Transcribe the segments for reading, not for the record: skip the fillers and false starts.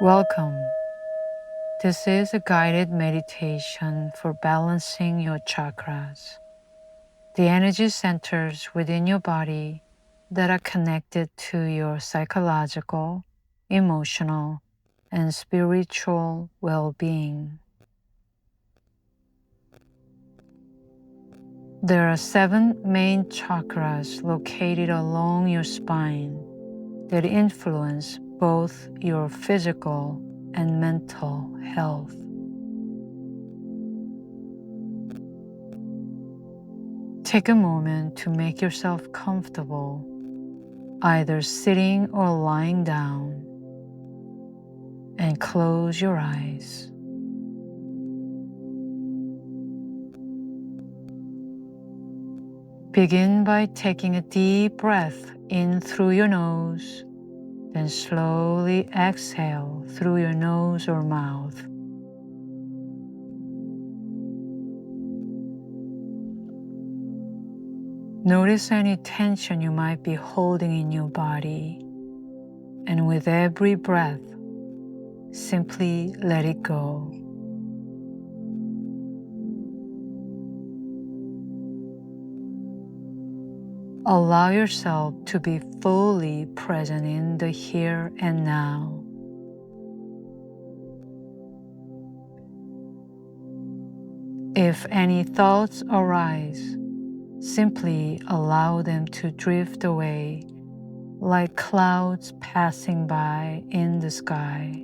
Welcome. This is a guided meditation for balancing your chakras, the energy centers within your body that are connected to your psychological, emotional, and spiritual well-being. There are 7 main chakras located along your spine that influence both your physical and mental health. Take a moment to make yourself comfortable, either sitting or lying down, and close your eyes. Begin by taking a deep breath in through your nose, then slowly exhale through your nose or mouth. Notice any tension you might be holding in your body, and with every breath, simply let it go. Allow yourself to be fully present in the here and now. If any thoughts arise, simply allow them to drift away like clouds passing by in the sky.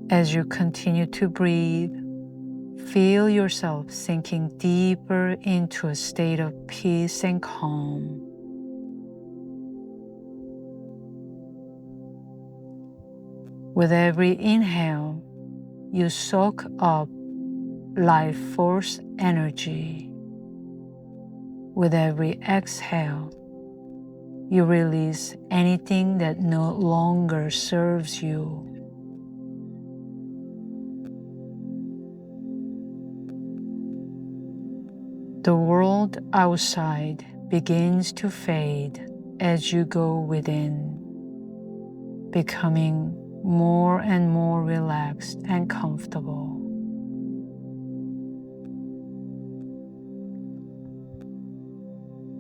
As you continue to breathe, feel yourself sinking deeper into a state of peace and calm. With every inhale, you soak up life force energy. With every exhale, you release anything that no longer serves you. The world outside begins to fade as you go within, becoming more and more relaxed and comfortable.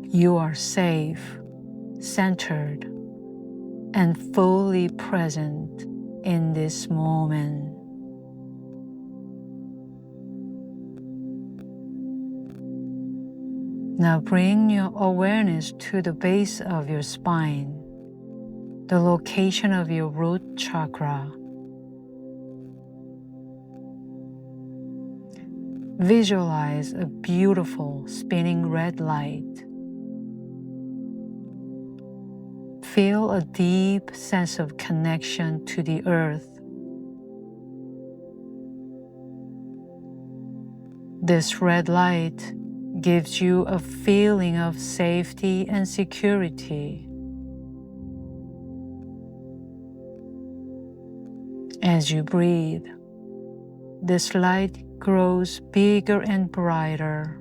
You are safe, centered, and fully present in this moment. Now bring your awareness to the base of your spine, the location of your root chakra. Visualize a beautiful spinning red light. Feel a deep sense of connection to the earth. This red light gives you a feeling of safety and security. As you breathe, this light grows bigger and brighter,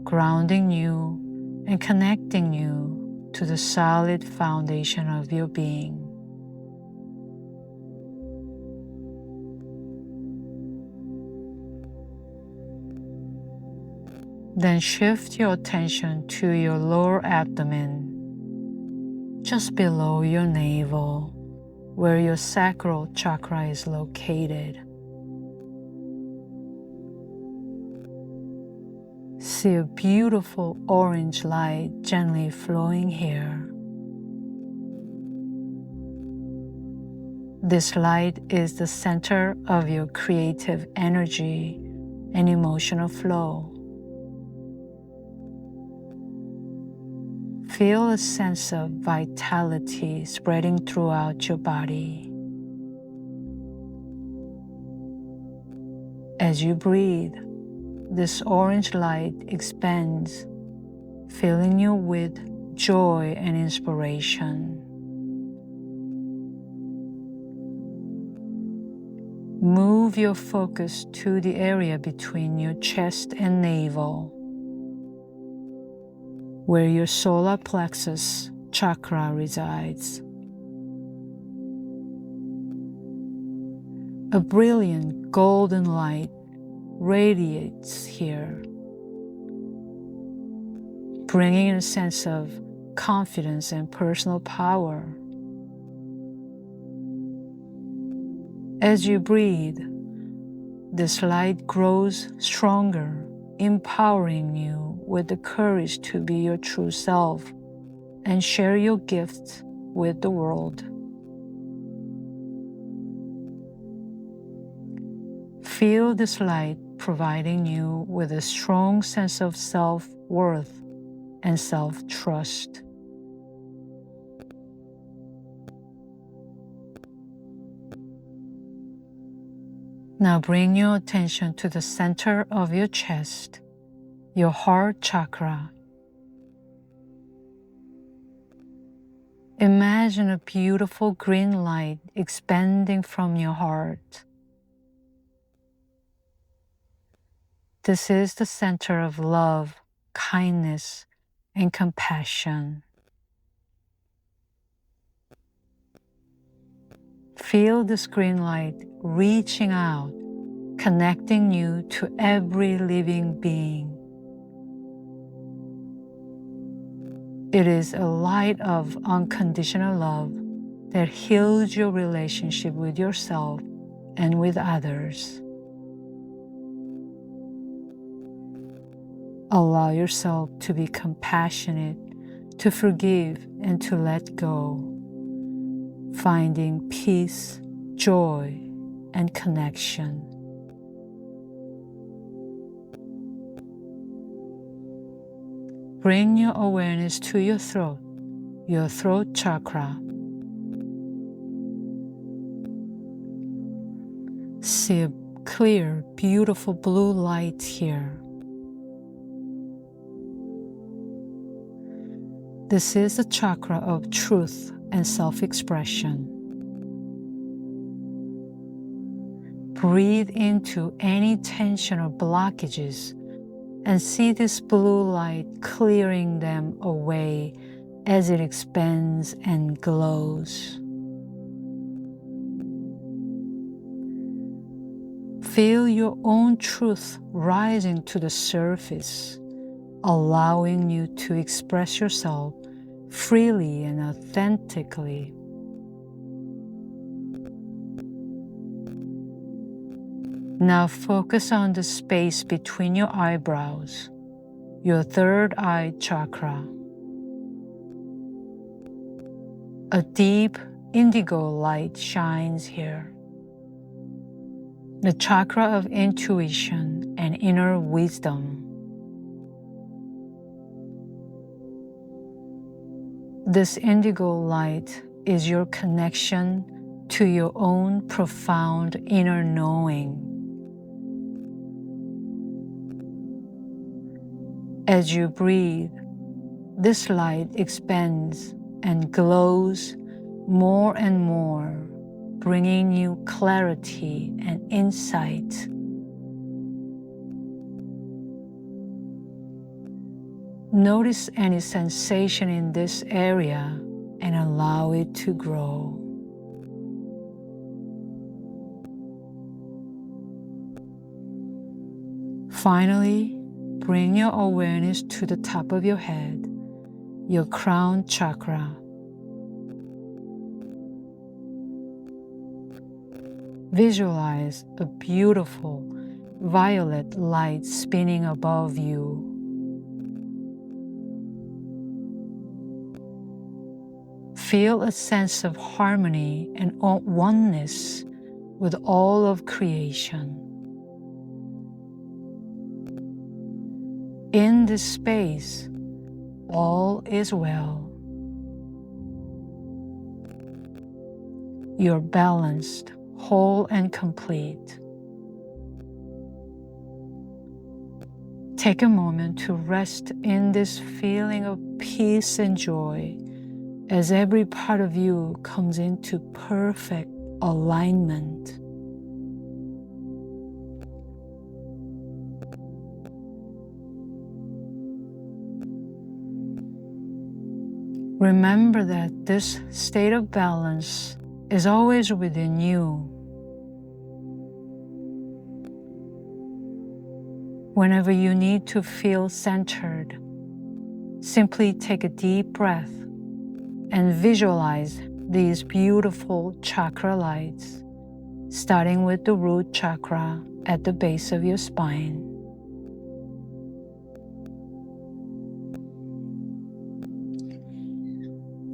grounding you and connecting you to the solid foundation of your being. Then shift your attention to your lower abdomen, just below your navel, where your Sacral Chakra is located. See a beautiful orange light gently flowing here. This light is the center of your creative energy and emotional flow. Feel a sense of vitality spreading throughout your body. As you breathe, this orange light expands, filling you with joy and inspiration. Move your focus to the area between your chest and navel. where your solar plexus chakra resides. A brilliant golden light radiates here, bringing a sense of confidence and personal power. As you breathe, this light grows stronger, empowering you with the courage to be your true self and share your gifts with the world. Feel this light providing you with a strong sense of self-worth and self-trust. Now bring your attention to the center of your chest, your heart chakra. Imagine a beautiful green light expanding from your heart. This is the center of love, kindness, and compassion. Feel this green light reaching out, connecting you to every living being. It is a light of unconditional love that heals your relationship with yourself and with others. Allow yourself to be compassionate, to forgive, and to let go, finding peace, joy, and connection. Bring your awareness to your throat chakra. See a clear, beautiful blue light here. This is the chakra of truth and self-expression. Breathe into any tension or blockages and see this blue light clearing them away as it expands and glows. Feel your own truth rising to the surface, allowing you to express yourself freely and authentically. Now focus on the space between your eyebrows, your third eye chakra. A deep indigo light shines here, the chakra of intuition and inner wisdom. This indigo light is your connection to your own profound inner knowing. As you breathe, this light expands and glows more and more, bringing you clarity and insight. Notice any sensation in this area and allow it to grow. Finally, bring your awareness to the top of your head, your crown chakra. Visualize a beautiful violet light spinning above you. Feel a sense of harmony and oneness with all of creation. In this space, all is well. You're balanced, whole, and complete. Take a moment to rest in this feeling of peace and joy as every part of you comes into perfect alignment. Remember that this state of balance is always within you. Whenever you need to feel centered, simply take a deep breath and visualize these beautiful chakra lights, starting with the root chakra at the base of your spine.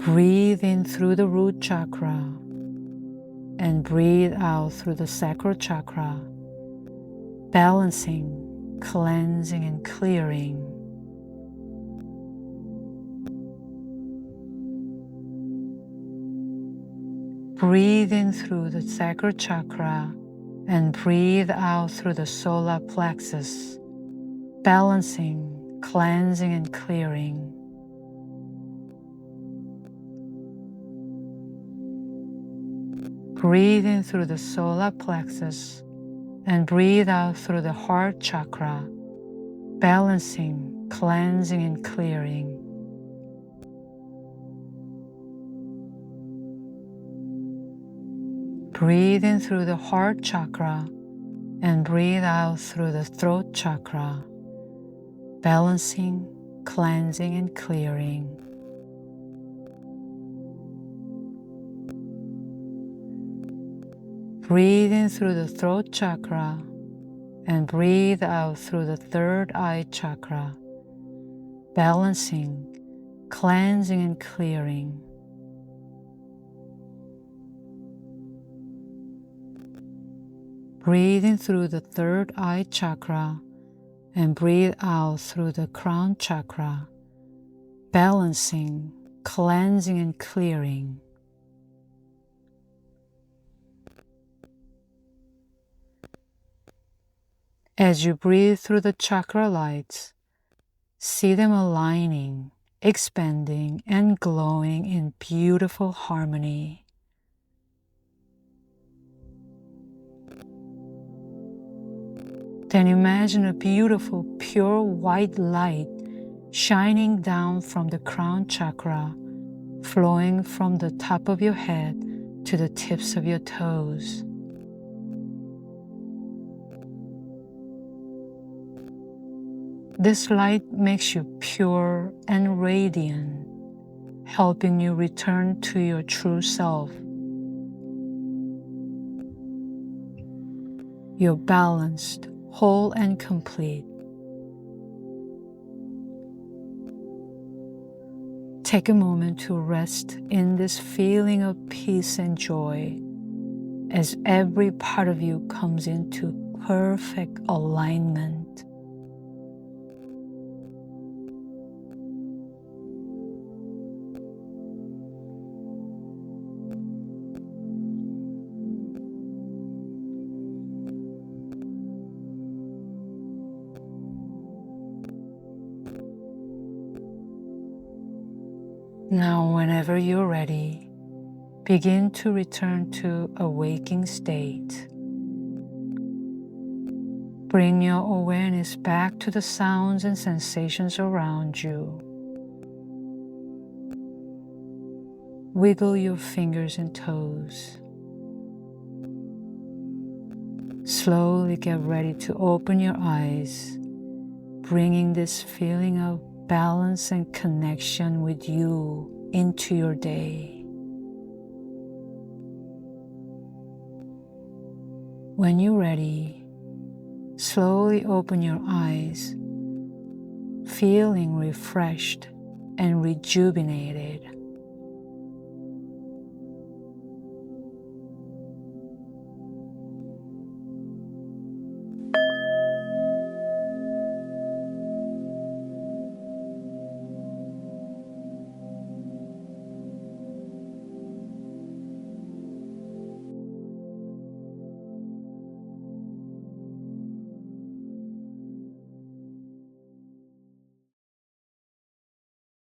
Breathe in through the root chakra and breathe out through the sacral chakra, balancing, cleansing, and clearing. Breathe in through the sacral chakra and breathe out through the solar plexus, balancing, cleansing, and clearing. Breathe in through the solar plexus and breathe out through the heart chakra, balancing, cleansing, and clearing. Breathe in through the heart chakra and breathe out through the throat chakra, balancing, cleansing, and clearing. Breathe in through the throat chakra and breathe out through the third eye chakra, balancing, cleansing, and clearing. Breathe in through the third eye chakra and breathe out through the crown chakra, balancing, cleansing, and clearing. As you breathe through the chakra lights, see them aligning, expanding, and glowing in beautiful harmony. Then imagine a beautiful, pure white light shining down from the crown chakra, flowing from the top of your head to the tips of your toes. This light makes you pure and radiant, helping you return to your true self. You're balanced, whole, and complete. Take a moment to rest in this feeling of peace and joy as every part of you comes into perfect alignment. Now, whenever you're ready, begin to return to a waking state. Bring your awareness back to the sounds and sensations around you. Wiggle your fingers and toes. Slowly get ready to open your eyes, bringing this feeling of balance and connection with you into your day. When you're ready, slowly open your eyes, feeling refreshed and rejuvenated.